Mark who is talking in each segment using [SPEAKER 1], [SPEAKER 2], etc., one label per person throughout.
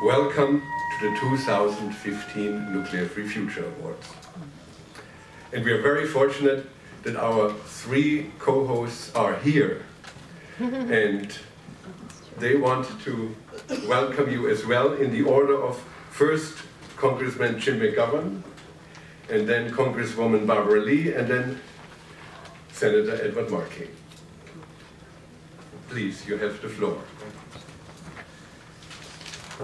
[SPEAKER 1] Welcome to the 2015 Nuclear Free Future Awards. And we are very fortunate that our three co-hosts are here. And they want to welcome you as well in the order of first Congressman Jim McGovern, and then Congresswoman Barbara Lee, and then Senator Edward Markey. Please, you have the floor.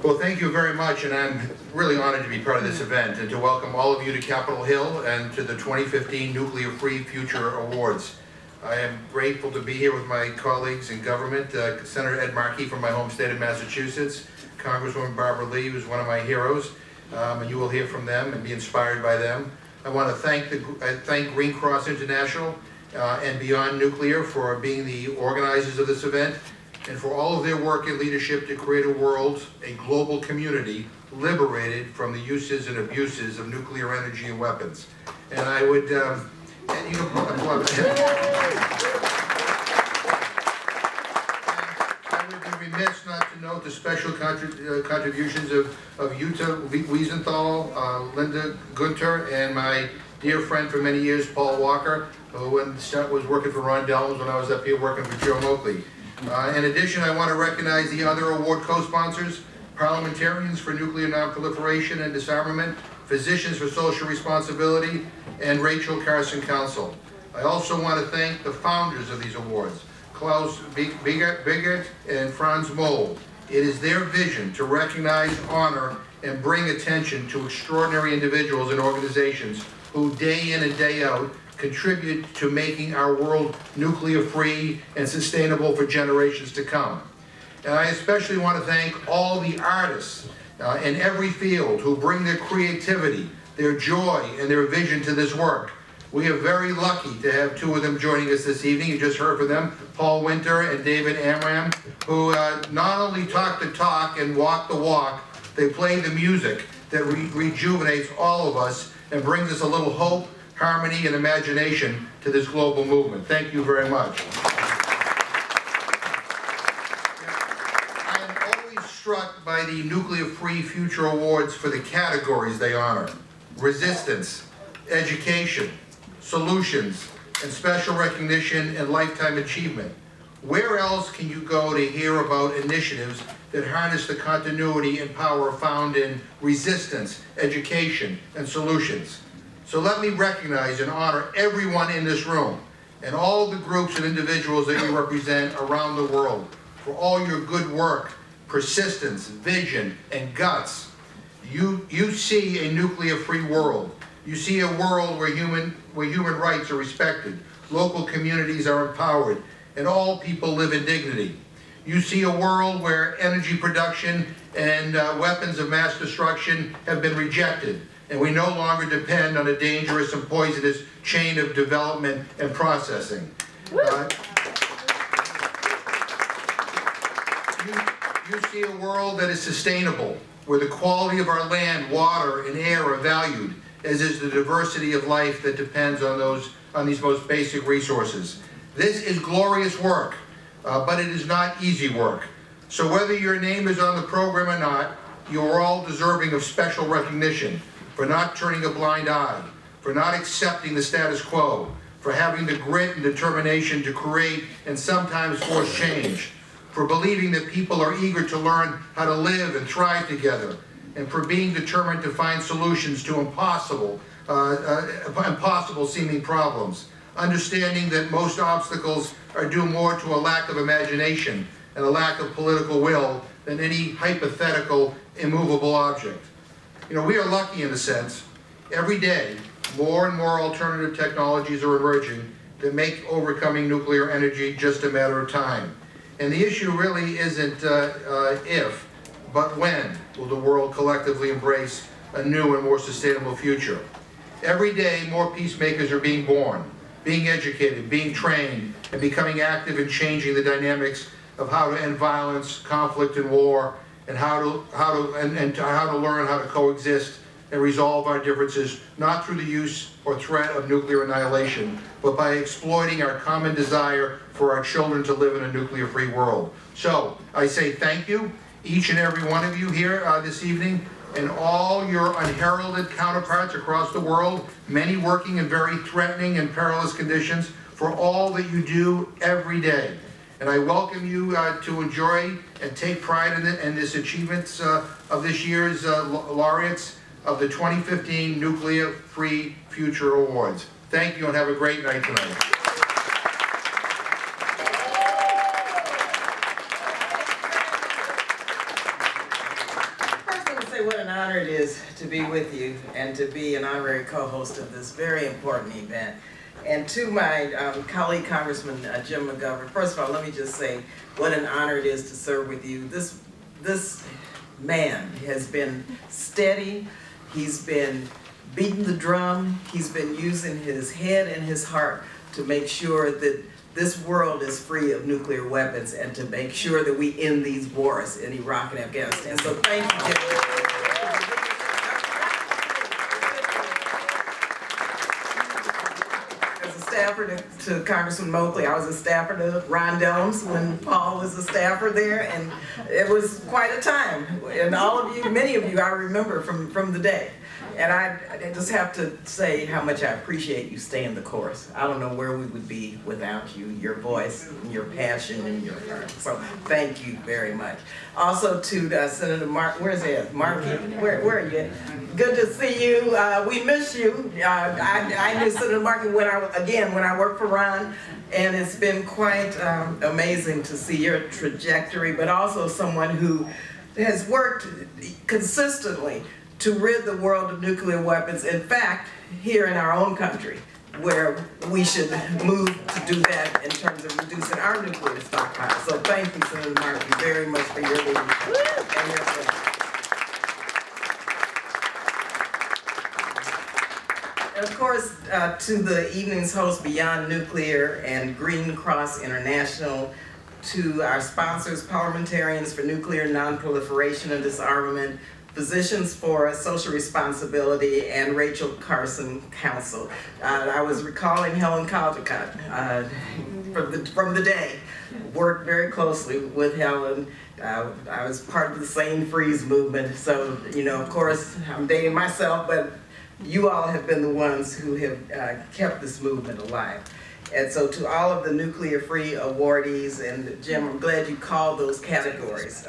[SPEAKER 2] Well, thank you very much, and I'm really honored to be part of this event and to welcome all of you to Capitol Hill and to the 2015 Nuclear Free Future Awards. I am grateful to be here with my colleagues in government, Senator Ed Markey from my home state of Massachusetts, Congresswoman Barbara Lee, who's one of my heroes, and you will hear from them and be inspired by them. I want to thank Green Cross International and Beyond Nuclear for being the organizers of this event, and for all of their work and leadership to create a world, a global community, liberated from the uses and abuses of nuclear energy and weapons. And I would, and you can applaud. I would be remiss not to note the special contributions of Jutta Wiesenthal, Linda Gunter, and my dear friend for many years, Paul Walker, who was working for Ron Dellums when I was up here working for Joe Moakley. In addition, I want to recognize the other award co-sponsors, Parliamentarians for Nuclear Nonproliferation and Disarmament, Physicians for Social Responsibility, and Rachel Carson Council. I also want to thank the founders of these awards, Klaus Bigert and Franz Moll. It is their vision to recognize, honor, and bring attention to extraordinary individuals and organizations who day in and day out contribute to making our world nuclear-free and sustainable for generations to come. And I especially want to thank all the artists in every field who bring their creativity, their joy, and their vision to this work. We are very lucky to have two of them joining us this evening. You just heard from them, Paul Winter and David Amram, who not only talk the talk and walk the walk, they play the music that rejuvenates all of us and brings us a little hope, harmony, and imagination to this global movement. Thank you very much. I am always struck by the Nuclear Free Future Awards for the categories they honor: resistance, education, solutions, and special recognition and lifetime achievement. Where else can you go to hear about initiatives that harness the continuity and power found in resistance, education, and solutions? So let me recognize and honor everyone in this room and all the groups and individuals that you represent around the world for all your good work, persistence, vision, and guts. You see a nuclear-free world. You see a world where human rights are respected, local communities are empowered, and all people live in dignity. You see a world where energy production and weapons of mass destruction have been rejected, and we no longer depend on a dangerous and poisonous chain of development and processing. You see a world that is sustainable, where the quality of our land, water, and air are valued, as is the diversity of life that depends on these most basic resources. This is glorious work, but it is not easy work. So whether your name is on the program or not, you are all deserving of special recognition for not turning a blind eye, for not accepting the status quo, for having the grit and determination to create and sometimes force change, for believing that people are eager to learn how to live and thrive together, and for being determined to find solutions to impossible seeming problems, understanding that most obstacles are due more to a lack of imagination and a lack of political will than any hypothetical immovable object. You know, we are lucky in a sense. Every day, more and more alternative technologies are emerging that make overcoming nuclear energy just a matter of time. And the issue really isn't if, but when will the world collectively embrace a new and more sustainable future. Every day, more peacemakers are being born, being educated, being trained, and becoming active in changing the dynamics of how to end violence, conflict, and war, and how to learn how to coexist and resolve our differences, not through the use or threat of nuclear annihilation, but by exploiting our common desire for our children to live in a nuclear-free world. So, I say thank you, each and every one of you here this evening, and all your unheralded counterparts across the world, many working in very threatening and perilous conditions, for all that you do every day. And I welcome you to enjoy and take pride in this achievements of this year's laureates of the 2015 Nuclear Free Future Awards. Thank you and have a great night tonight.
[SPEAKER 3] What an honor it is to be with you and to be an honorary co-host of this very important event. And to my colleague, Congressman Jim McGovern, first of all, let me just say what an honor it is to serve with you. This man has been steady, he's been beating the drum, he's been using his head and his heart to make sure that this world is free of nuclear weapons and to make sure that we end these wars in Iraq and Afghanistan. So thank you, Jim. Staffer to Congressman Moakley. I was a staffer to Ron Dellums when Paul was a staffer there, and it was quite a time. And all of you, many of you, I remember from the day. And I just have to say how much I appreciate you staying the course. I don't know where we would be without you, your voice, and your passion, and your heart. So thank you very much. Also to Senator Mark, where's Ed? Markey, where are you? Good to see you. We miss you. I knew Senator Markey when I worked for Ron, and it's been quite amazing to see your trajectory, but also someone who has worked consistently to rid the world of nuclear weapons. In fact, here in our own country, where we should move to do that in terms of reducing our nuclear stockpile. So thank you, Senator Markey, very much for your leadership and your friendship. And of course, to the evening's host, Beyond Nuclear and Green Cross International, to our sponsors, Parliamentarians for Nuclear Non-Proliferation and Disarmament, Physicians for Social Responsibility, and Rachel Carson Council. I was recalling Helen Caldicott from the day. Worked very closely with Helen. I was part of the Sane Freeze movement, so, you know, of course, I'm dating myself, but you all have been the ones who have kept this movement alive. And so to all of the nuclear-free awardees, and Jim, I'm glad you called those categories.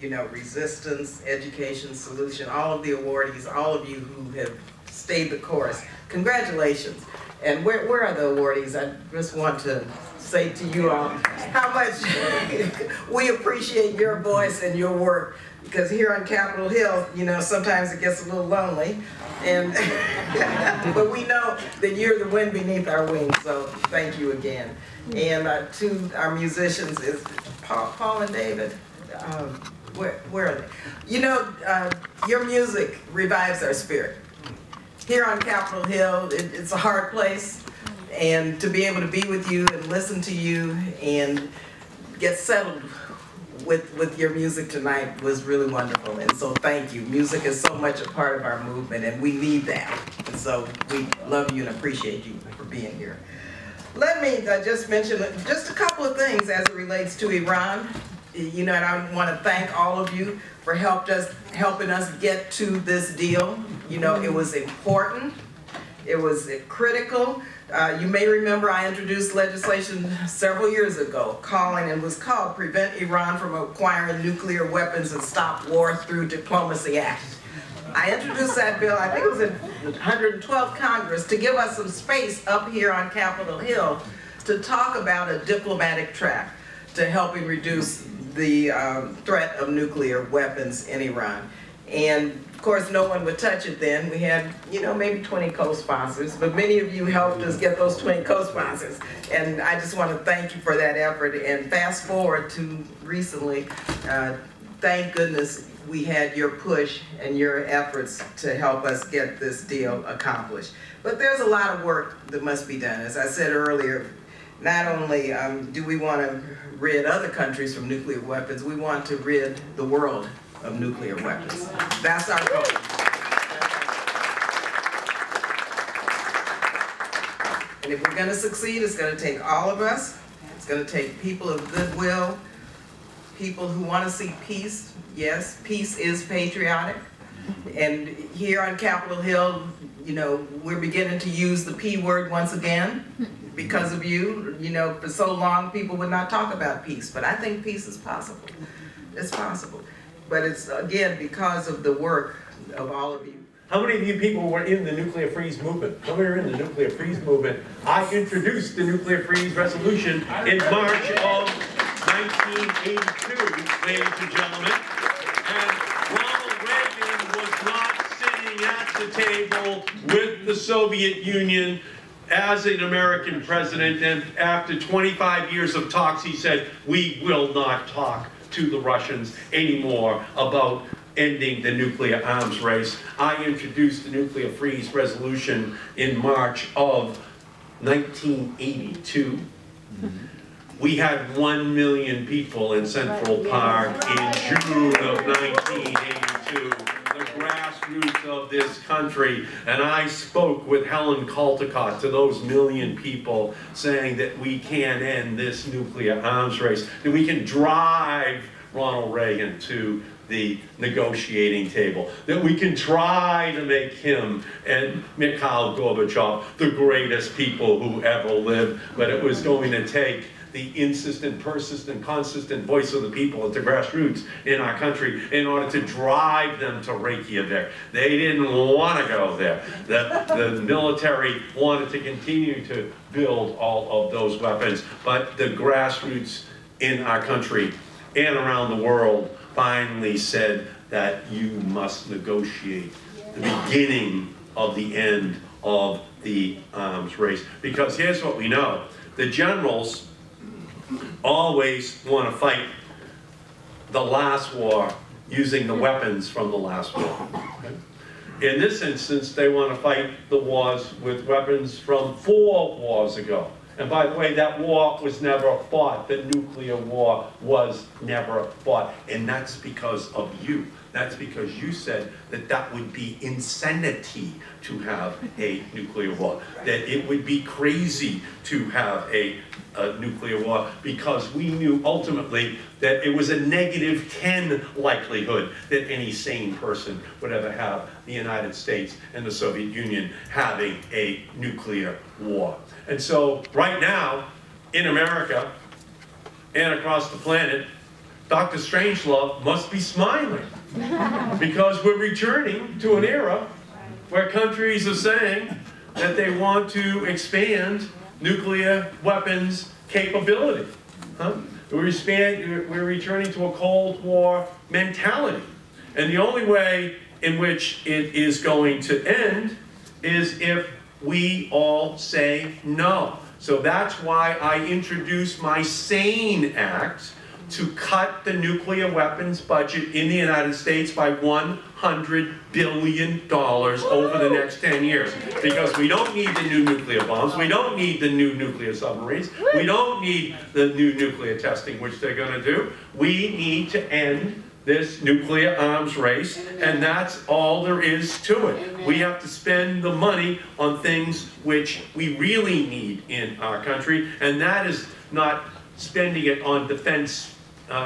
[SPEAKER 3] You know, resistance, education, solution, all of the awardees, all of you who have stayed the course, congratulations. And where are the awardees? I just want to say to you all how much we appreciate your voice and your work, because here on Capitol Hill, you know, sometimes it gets a little lonely, and but we know that you're the wind beneath our wings, so thank you again. And to our musicians is Paul and David. Where are they? You know, your music revives our spirit. Here on Capitol Hill, it's a hard place, and to be able to be with you and listen to you and get settled with your music tonight was really wonderful, and so thank you. Music is so much a part of our movement, and we need that, and so we love you and appreciate you for being here. Let me just mention just a couple of things as it relates to Iran. You know, and I want to thank all of you for helping us get to this deal. You know, it was important, it was critical. You may remember I introduced legislation several years ago it was called Prevent Iran from Acquiring Nuclear Weapons and Stop War Through Diplomacy Act. I introduced that bill, I think it was in the 112th Congress, to give us some space up here on Capitol Hill to talk about a diplomatic track to helping reduce the threat of nuclear weapons in Iran. And of course, no one would touch it then. We had, you know, maybe 20 co-sponsors, but many of you helped us get those 20 co-sponsors. And I just want to thank you for that effort. And fast forward to recently, thank goodness we had your push and your efforts to help us get this deal accomplished. But there's a lot of work that must be done. As I said earlier, not only do we want to rid other countries from nuclear weapons, we want to rid the world of nuclear weapons. That's our goal. And if we're going to succeed, it's going to take all of us. It's going to take people of goodwill, people who want to see peace. Yes, peace is patriotic. And here on Capitol Hill, you know, we're beginning to use the P word once again because of you. You know, for so long people would not talk about peace, but I think peace is possible. It's possible. But it's, again, because of the work of all of you.
[SPEAKER 4] How many of you people were in the nuclear freeze movement? How many are in the nuclear freeze movement? I introduced the nuclear freeze resolution in March of 1982, ladies and gentlemen. And Ronald Reagan was not sitting at the table with the Soviet Union as an American president, and after 25 years of talks, he said, we will not talk to the Russians anymore about ending the nuclear arms race. I introduced the nuclear freeze resolution in March of 1982. We had 1 million people in Central Park in June of 1982, the grassroots of this country. And I spoke with Helen Caldicott to those 1 million people saying that we can end this nuclear arms race, that we can drive Ronald Reagan to the negotiating table, that we can try to make him and Mikhail Gorbachev the greatest people who ever lived, but it was going to take the insistent, persistent, consistent voice of the people at the grassroots in our country in order to drive them to Reykjavik. They didn't want to go there. The military wanted to continue to build all of those weapons, but the grassroots in our country and around the world finally said that you must negotiate the beginning of the end of the arms race. Because here's what we know. The generals always want to fight the last war using the weapons from the last war. In this instance, they want to fight the wars with weapons from 4 wars ago. And by the way, that war was never fought. The nuclear war was never fought. And that's because of you. That's because you said that that would be insanity to have a nuclear war. That it would be crazy to have a nuclear war, because we knew ultimately that it was a -10 likelihood that any sane person would ever have the United States and the Soviet Union having a nuclear war. And so right now, in America and across the planet, Dr. Strangelove must be smiling, because we're returning to an era where countries are saying that they want to expand nuclear weapons capability. We're returning to a Cold War mentality. And the only way in which it is going to end is if we all say no. So that's why I introduced my SANE Act to cut the nuclear weapons budget in the United States by $100 billion over the next 10 years. Because we don't need the new nuclear bombs, we don't need the new nuclear submarines, we don't need the new nuclear testing, which they're going to do. We need to end this nuclear arms race, and that's all there is to it. We have to spend the money on things which we really need in our country, and that is not spending it on defense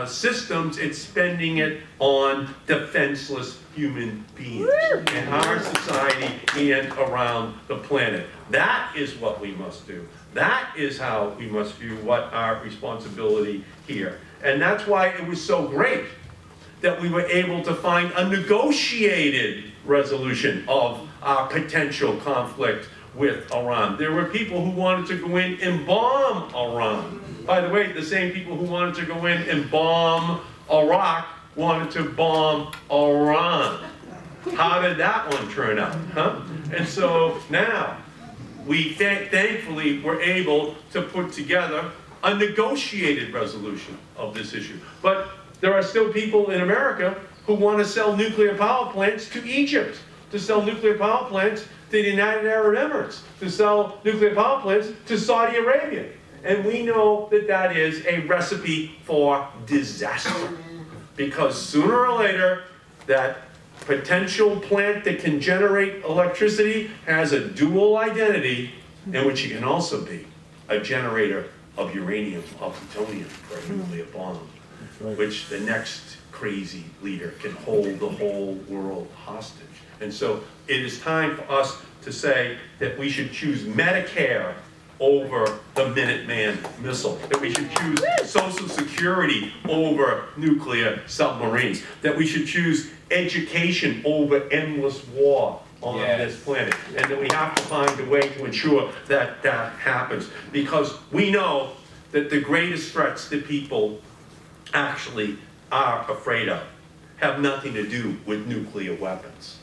[SPEAKER 4] systems, it's spending it on defenseless human beings in our society and around the planet. That is what we must do. That is how we must view what our responsibility here. And that's why it was so great that we were able to find a negotiated resolution of our potential conflict with Iran. There were people who wanted to go in and bomb Iran. By the way, the same people who wanted to go in and bomb Iraq wanted to bomb Iran. How did that one turn out? Huh? And so now, we thankfully were able to put together a negotiated resolution of this issue. But there are still people in America who want to sell nuclear power plants to Egypt, to sell nuclear power plants to the United Arab Emirates, to sell nuclear power plants to Saudi Arabia. And we know that that is a recipe for disaster. Because sooner or later, that potential plant that can generate electricity has a dual identity in which it can also be a generator of uranium, of plutonium for a nuclear bomb. which the next crazy leader can hold the whole world hostage. And so it is time for us to say that we should choose Medicare over the Minuteman missile, that we should choose Social Security over nuclear submarines, that we should choose education over endless war on this planet, and that we have to find a way to ensure that that happens, because we know that the greatest threats that people actually are afraid of have nothing to do with nuclear weapons.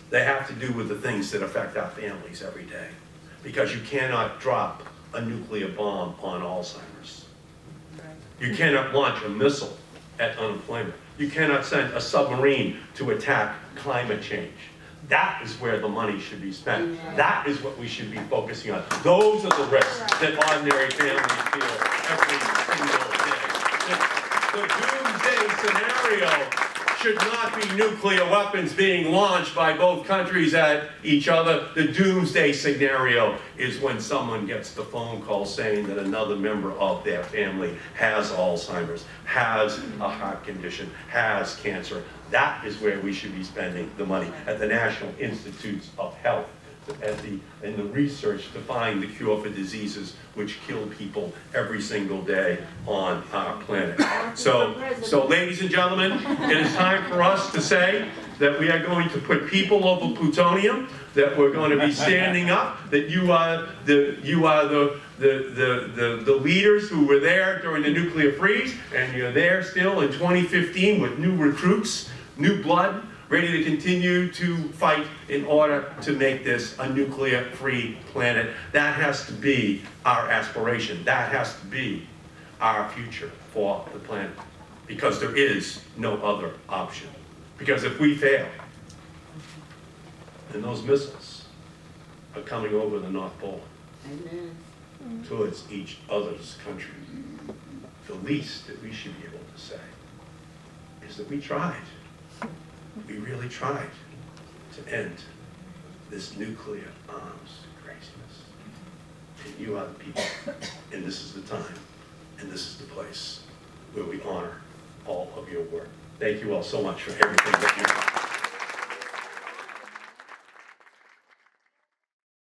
[SPEAKER 4] They have to do with the things that affect our families every day. Because you cannot drop a nuclear bomb on Alzheimer's. You cannot launch a missile at unemployment. You cannot send a submarine to attack climate change. That is where the money should be spent. That is what we should be focusing on. Those are the risks that ordinary families feel every single day. The doomsday scenario should not be nuclear weapons being launched by both countries at each other. The doomsday scenario is when someone gets the phone call saying that another member of their family has Alzheimer's, has a heart condition, has cancer. That is where we should be spending the money, at the National Institutes of Health, in the research to find the cure for diseases which kill people every single day on our planet. So ladies and gentlemen, it is time for us to say that we are going to put people over plutonium, that we're going to be standing up, that you are the leaders who were there during the nuclear freeze, and you're there still in 2015 with new recruits, new blood, ready to continue to fight in order to make this a nuclear-free planet. That has to be our aspiration. That has to be our future for the planet. Because there is no other option. Because if we fail, then those missiles are coming over the North Pole towards each other's country. The least that we should be able to say is that we tried. We really tried to end this nuclear arms craziness. And you are the people, and this is the time, and this is the place where we honor all of your work. Thank you all so much for everything that you do.